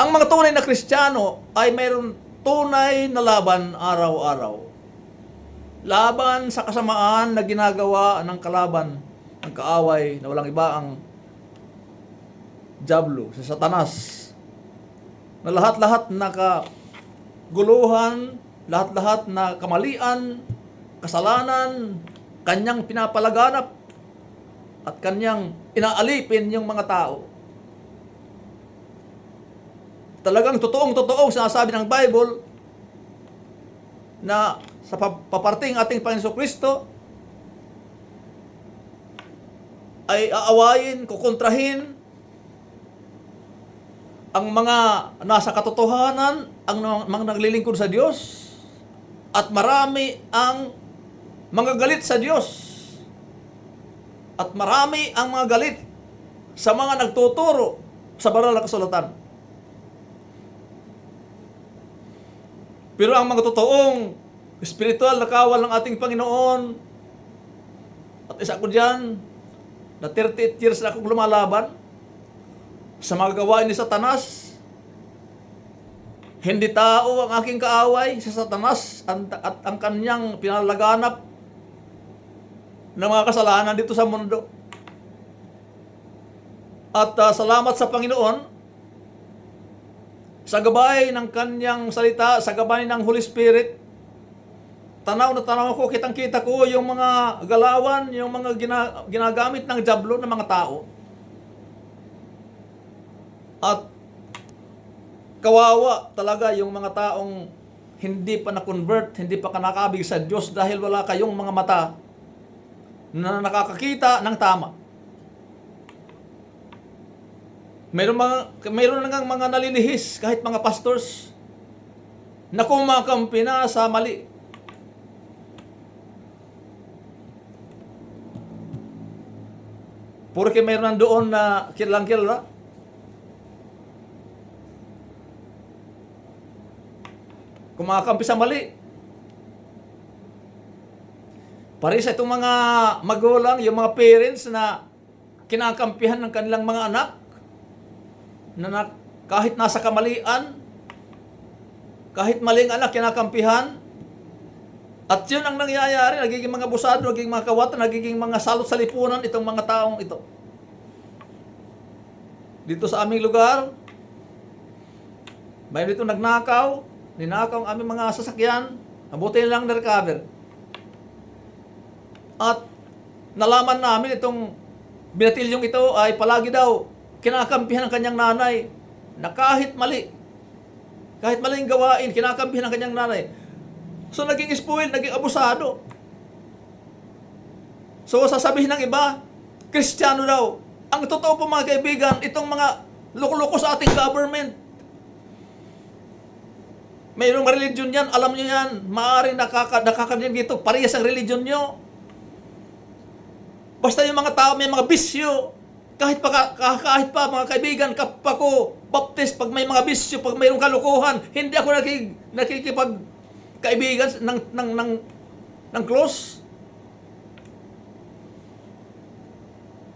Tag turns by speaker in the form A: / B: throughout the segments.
A: Ang mga tunay na Kristiyano ay mayroon tunay na laban araw-araw. Laban sa kasamaan na ginagawa ng kalaban, ng kaaway na walang iba ang Diablo, si Satanas. Na lahat-lahat na kaguluhan, lahat-lahat na kamalian, kasalanan, kanyang pinapalaganap at kanyang inaalipin yung mga tao. Talagang totoong-totoo sinasabi ng Bible na sa paparting ating Panginoon Kristo ay aawayin, kukontrahin ang mga nasa katotohanan, ang mga naglilingkod sa Diyos, at marami ang mga galit sa Diyos. At marami ang mga galit sa mga nagtuturo sa banal na kasulatan. Pero ang mga totoong spiritual na kawal ng ating Panginoon, at isa ko dyan, na 38 years na akong lumalaban sa mga gawain ni Satanas. Hindi tao ang aking kaaway, si Satanas at ang kanyang pinalaganap ng mga kasalanan dito sa mundo. At salamat sa Panginoon, sa gabay ng kanyang salita, sa gabay ng Holy Spirit, tanaw na tanaw ko, kitang-kita ko yung mga galawan, yung mga ginagamit ng Diablo ng mga tao. At kawawa talaga yung mga taong hindi pa na-convert, hindi pa nakakabig sa Diyos dahil wala kayong mga mata na nakakakita ng tama. Mayroon na nga mga nalilihis, kahit mga pastors, na kumakampi na sa mali. Porque mayroon doon na kilalang-kilala. Kumakampi sa mali. Pares sa itong mga magulang, yung mga parents na kinakampihan ng kanilang mga anak, na kahit nasa kamalian, kahit maling anak, kinakampihan. At yun ang nangyayari, nagiging mga busado, nagiging mga kawatan, nagiging mga salot sa lipunan itong mga taong ito. Dito sa aming lugar, mayroon dito nagnakaw, ninakaw ang aming mga sasakyan, mabuti lang na-recover. At nalaman namin itong binatilyong ito ay palagi daw kinakampihan ng kanyang nanay na kahit maling gawain, kinakampihan ng kanyang nanay. So naging spoiled, naging abusado. So sasabihin ng iba, Kristiyano daw. Ang totoo po mga kaibigan, itong mga loko-loko sa ating government, mayroong religion yan, alam nyo yan, maaaring nakakarinig dito, parehas ang religion nyo. Basta yung mga tao may mga bisyo, kahit pa mga kaibigan, kapag ko baptist, pag may mga bisyo, pag mayroong kalukuhan, hindi ako nakikipagkaibigan ng close.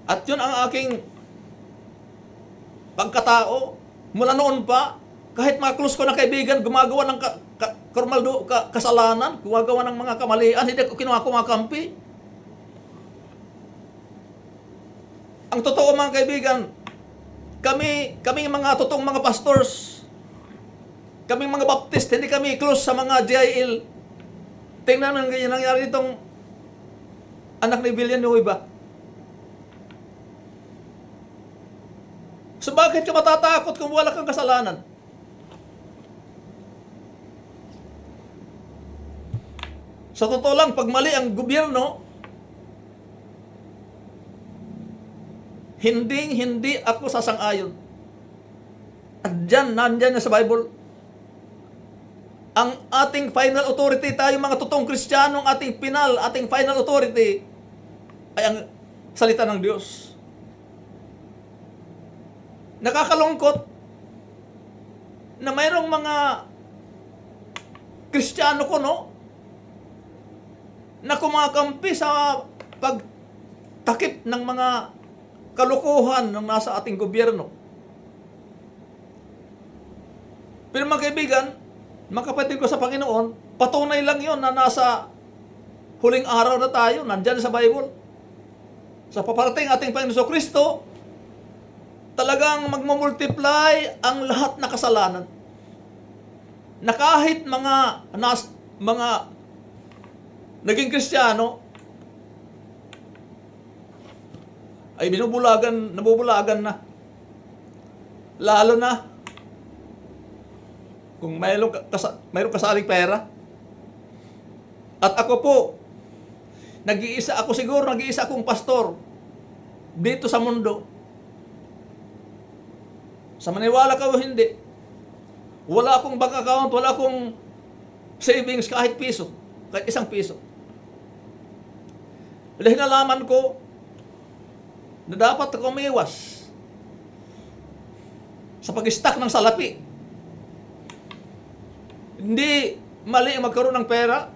A: At yun ang aking pagkatao, mula noon pa, kahit mga close ko na kaibigan, gumagawa ng kasalanan, gumagawa ng mga kamalian, hindi ko kumakampi. Ang totoo mga kaibigan, kami mga totoong mga pastors, kaming mga baptist, hindi kami close sa mga GIL. Tingnan mo yung nangyari ditong anak ni Villanueva. So bakit ka matatakot kung wala kang kasalanan? Sa totoo lang, pag mali ang gobyerno, hindi ako sasang-ayon. At nandyan na sa Bible, ang ating final authority, tayo mga totoong Kristiyano, ang ating final authority, ay ang salita ng Diyos. Nakakalungkot na mayroong mga Kristiyano ko, no, na kumakampi sa pagtakip ng mga kalukuhan ng nasa ating gobyerno. Pero mga kaibigan, mga kapatid ko sa Panginoon, patunay lang yon na nasa huling araw na tayo, nandyan sa Bible. Sa paparating ating Panginoon Kristo, talagang magmumultiply ang lahat na kasalanan. Na kahit mga naging Kristiyano, ay nabubulagan na. Lalo na kung mayroong kasaling pera. At ako po, nag-iisa akong pastor dito sa mundo. Sa maniwala ka o hindi, wala akong bank account, wala akong savings kahit piso, kahit isang piso. Dahil nalaman ko na dapat ako umiwas sa pag-stock ng salapi. Hindi mali ang magkaroon ng pera.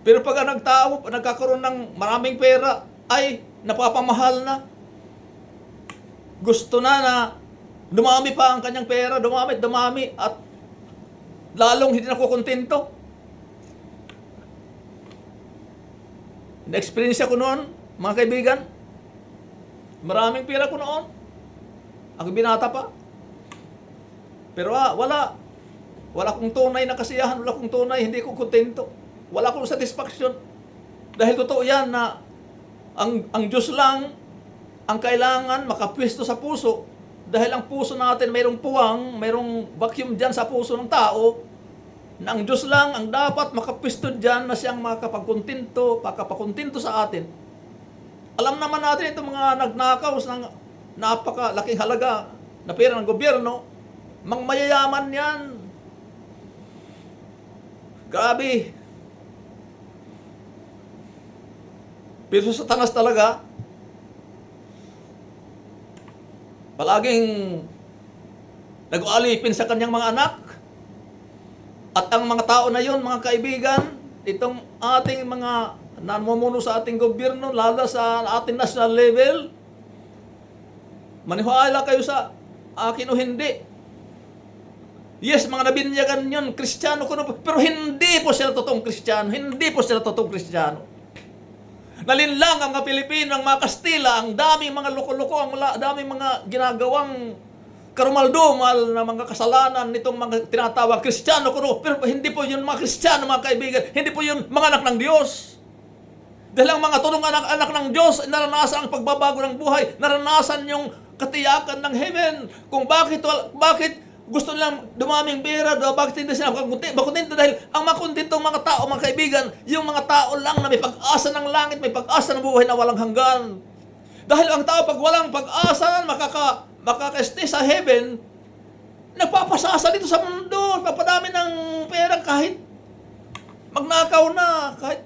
A: Pero pag ang tao nagkakaroon ng maraming pera, ay napapamahal na. Gusto na dumami pa ang kanyang pera, dumami, at lalong hindi na ko kontento. Na-experience ko noon, mga kaibigan. Maraming pera ko noon. Ako binata pa. Pero wala akong tunay na kasiyahan, wala akong tunay, hindi ko kontento. Wala akong satisfaction. Dahil totoo yan na ang Diyos lang ang kailangan makapwesto sa puso. Dahil ang puso natin mayroong puwang, mayroong vacuum dyan sa puso ng tao, na ang Diyos lang ang dapat makapwesto dyan na siyang makapakontinto sa atin. Alam naman natin itong mga nagnakaw ng napakalaking halaga na pera ng gobyerno, mayayaman yan. Grabe. Pero sa Satanas talaga, palaging nag-aalipin sa kanyang mga anak. At ang mga tao na yon, mga kaibigan, itong ating mga namumuno sa ating gobyerno, lalo sa ating national level, maniwala kayo sa akin o hindi. Yes, mga nabinyagan yun, Kristiyano ko, pero hindi po sila totoong Kristiyano. Hindi po sila totoong Kristiyano. Nalinlang ang mga Pilipino, ang mga Kastila, ang daming mga loko-loko, ang daming mga ginagawang karumaldumal na mga kasalanan nitong mga tinatawag Kristiyano ko. Pero hindi po yun mga Kristiyano, mga kaibigan. Hindi po yun mga anak ng Diyos. Dahil ang mga tunong anak ng Diyos, naranasan ang pagbabago ng buhay, naranasan yung katiyakan ng heaven. Kung bakit gusto nilang dumaming pera, bakit hindi sila makontento? Dahil ang makontentong mga tao, mga kaibigan, yung mga tao lang na may pag-asa ng langit, may pag-asa ng buhay na walang hanggan. Dahil ang tao, pag walang pag-asa, makaka-stay sa heaven, nagpapasasa dito sa mundo, papadami ng pera kahit magnakaw na, kahit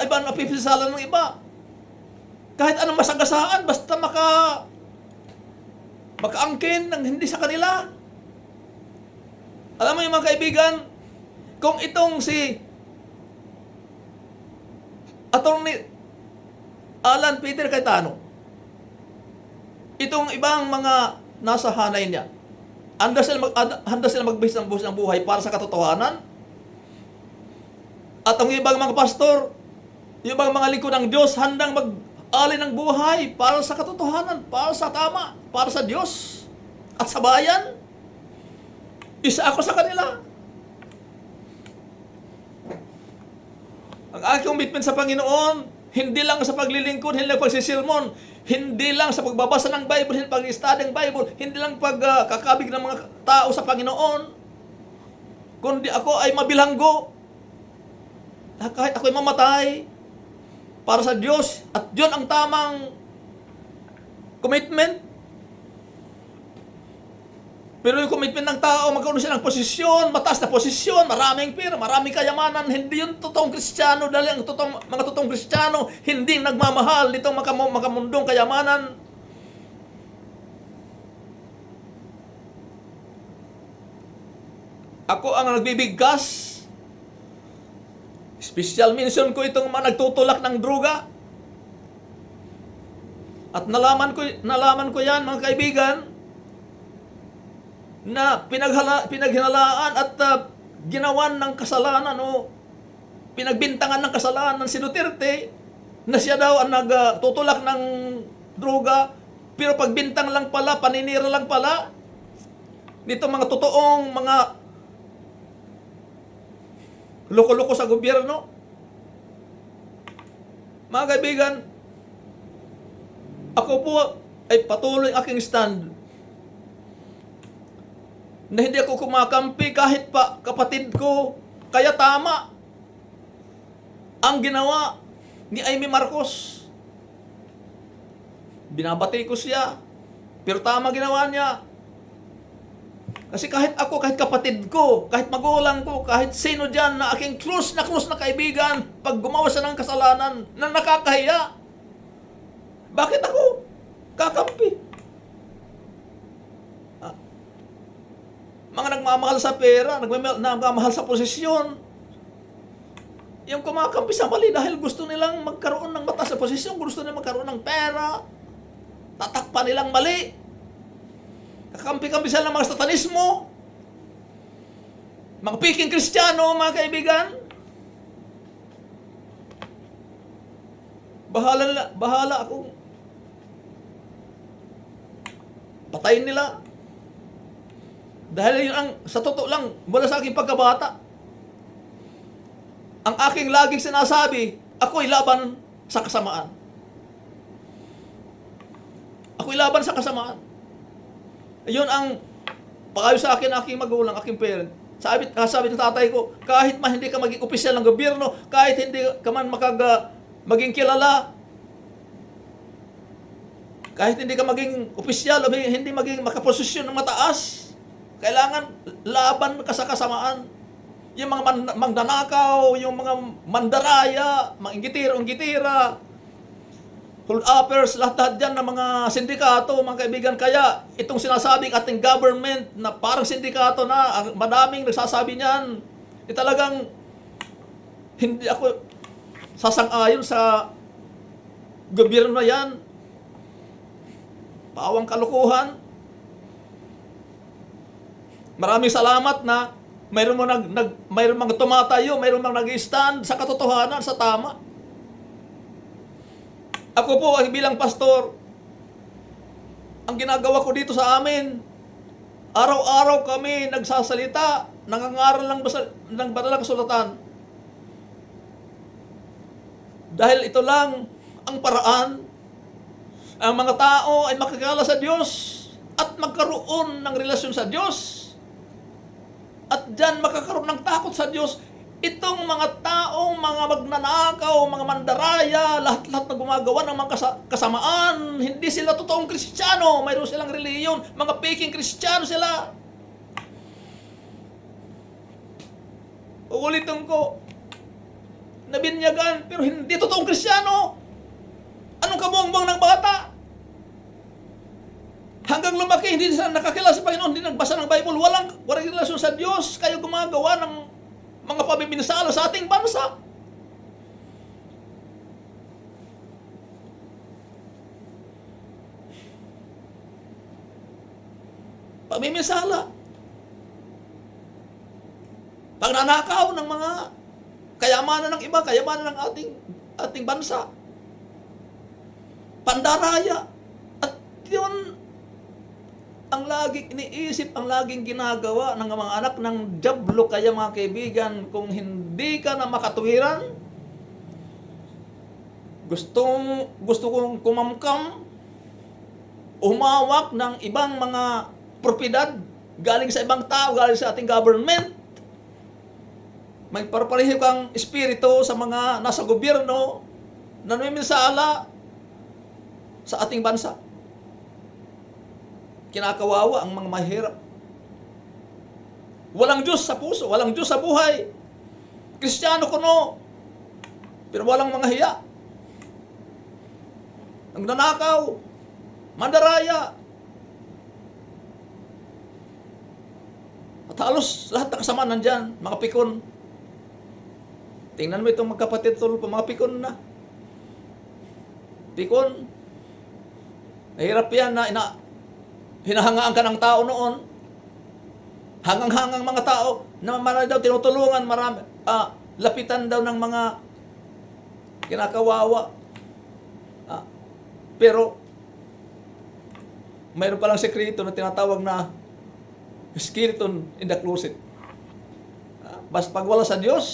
A: iba na pipisalan ng iba. Kahit anong masagasaan, basta makaangkin ng hindi sa kanila. Alam mo yung mga kaibigan, kung itong si Attorney Alan Peter Cayetano, itong ibang mga nasa hanay niya, handa sila magbihis ng buhos ng buhay para sa katotohanan. At ang ibang mga pastor, yung ibang mga lingkod ng Diyos, handang mag-alay ng buhay para sa katotohanan, para sa tama, para sa Diyos at sa bayan. Isa ako sa kanila. Ang aking commitment sa Panginoon, hindi lang sa paglilingkod, hindi lang pagsisilmon, hindi lang sa pagbabasa ng Bible, hindi pag-study ng Bible, hindi lang pagkakabig ng mga tao sa Panginoon, kundi ako ay mabilanggo. Kahit ako'y mamatay para sa Diyos, at yun ang tamang commitment. Pero yung commitment ng tao, magkaroon siya ng posisyon, mataas na posisyon, maraming pera, maraming kayamanan, hindi yun totoong Kristiyano. Dahil ang mga totoong Kristiyano, hindi nagmamahal nitong makamundong kayamanan. Ako ang nagbibigkas. Special mention ko itong mga nagtutulak ng droga. At nalaman ko yan, mga kaibigan, na pinaghinalaan at ginawan ng kasalanan o pinagbintangan ng kasalanan si Duterte na siya daw ang nagtutulak ng droga, pero pagbintang lang pala, paninira lang pala nito mga totoong mga loko-loko sa gobyerno. Mga kaibigan, ako po ay patuloy aking stand na hindi ako kumakampi kahit pa kapatid ko. Kaya tama ang ginawa ni Amy Marcos. Binabati ko siya, pero tama ginawa niya. Kasi kahit ako, kahit kapatid ko, kahit magulang ko, kahit sino dyan na aking close na kaibigan, pag gumawa siya ng kasalanan na nakakahiya, bakit ako kakampi? Mga nagmamahal sa pera, nagmamahal sa posisyon, yung kumakampi sa mali dahil gusto nilang magkaroon ng mataas na posisyon, gusto nilang magkaroon ng pera, tatakpan nilang mali. Kakampi-kampi sila ng mga satanismo, mga piking Kristiyano, mga kaibigan. Bahala akong patayin nila. Dahil yun ang, sa totoo lang, mula sa aking pagkabata, ang aking laging sinasabi, ako'y laban sa kasamaan. Ako'y laban sa kasamaan. Yun ang pakayo sa akin, aking magulang, aking parent. Sabi ng tatay ko, kahit man hindi ka maging opisyal ng gobyerno, kahit hindi ka man maging kilala, kahit hindi ka maging opisyal, hindi maging makaposisyon ng mataas, kailangan laban ka sa kasamaan. Yung mga mandanakaw, yung mga mandaraya, mga inggitira, hold uppers, lahat dyan ng mga sindikato, mga kaibigan. Kaya itong sinasabing ating government na parang sindikato na, madaming nagsasabi niyan, talagang hindi ako sasang-ayon sa gobyerno na yan. Pawang kalukuhan. Maraming salamat na mayroon mga tumatayo, mayroon mga nag-stand sa katotohanan, sa tama. Ako po ay bilang pastor, ang ginagawa ko dito sa amin, araw-araw kami nagsasalita, nangangaral ng banal na kasulatan. Dahil ito lang ang paraan, ang mga tao ay makakilala sa Diyos at magkaroon ng relasyon sa Diyos. At dyan makakaroon ng takot sa Diyos. Itong mga taong, mga magnanakaw, mga mandaraya, lahat-lahat na gumagawa ng mga kasamaan, hindi sila totoong Kristiyano, mayroon silang reliyon, mga peking Kristiyano sila. Uulitin ko, nabinyagan, pero hindi totoong Kristiyano. Anong kabuang-buang ng bata? Hanggang lumaki, hindi sila nakakilala sa Panginoon, hindi nagbasa ng Bible, walang relasyon sa Diyos, kayo gumagawa ng mga pamiminsala sa ating bansa. Pamiminsala. Pagnanakaw ng mga kayamanan ng iba, kayamanan ng ating bansa. Pandaraya. At yun ang laging iniisip, ang laging ginagawa ng mga anak ng dyablo. Kaya mga kaibigan, kung hindi ka na makatuwiran, gusto kong kumamkam, umawak ng ibang mga propiedad galing sa ibang tao, galing sa ating government. May parpareho kang espiritu sa mga nasa gobyerno na namiminsala sa ating bansa. Kinakawawa ang mga mahirap. Walang Diyos sa puso, walang Diyos sa buhay. Kristiyano kuno, pero walang mga hiya. Ang nanakaw, mandaraya. At halos lahat na kasama nandyan, mga pikon. Tingnan mo itong magkapatid tulpo, mga pikon na. Pikon. Mahirap yan na hinahangaan ka ng tao noon. hangang-hangang mga tao na marami daw tinutulungan, marami, lapitan daw ng mga kinakawawa. Pero, mayroon palang sekreto na tinatawag na skeleton in the closet. Basta pag wala sa Diyos,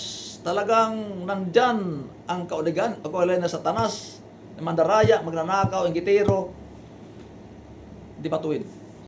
A: talagang nandyan ang kauligan, ang kauligan na Satanas, na mandaraya, magnanakaw, inggitero, di patuwid.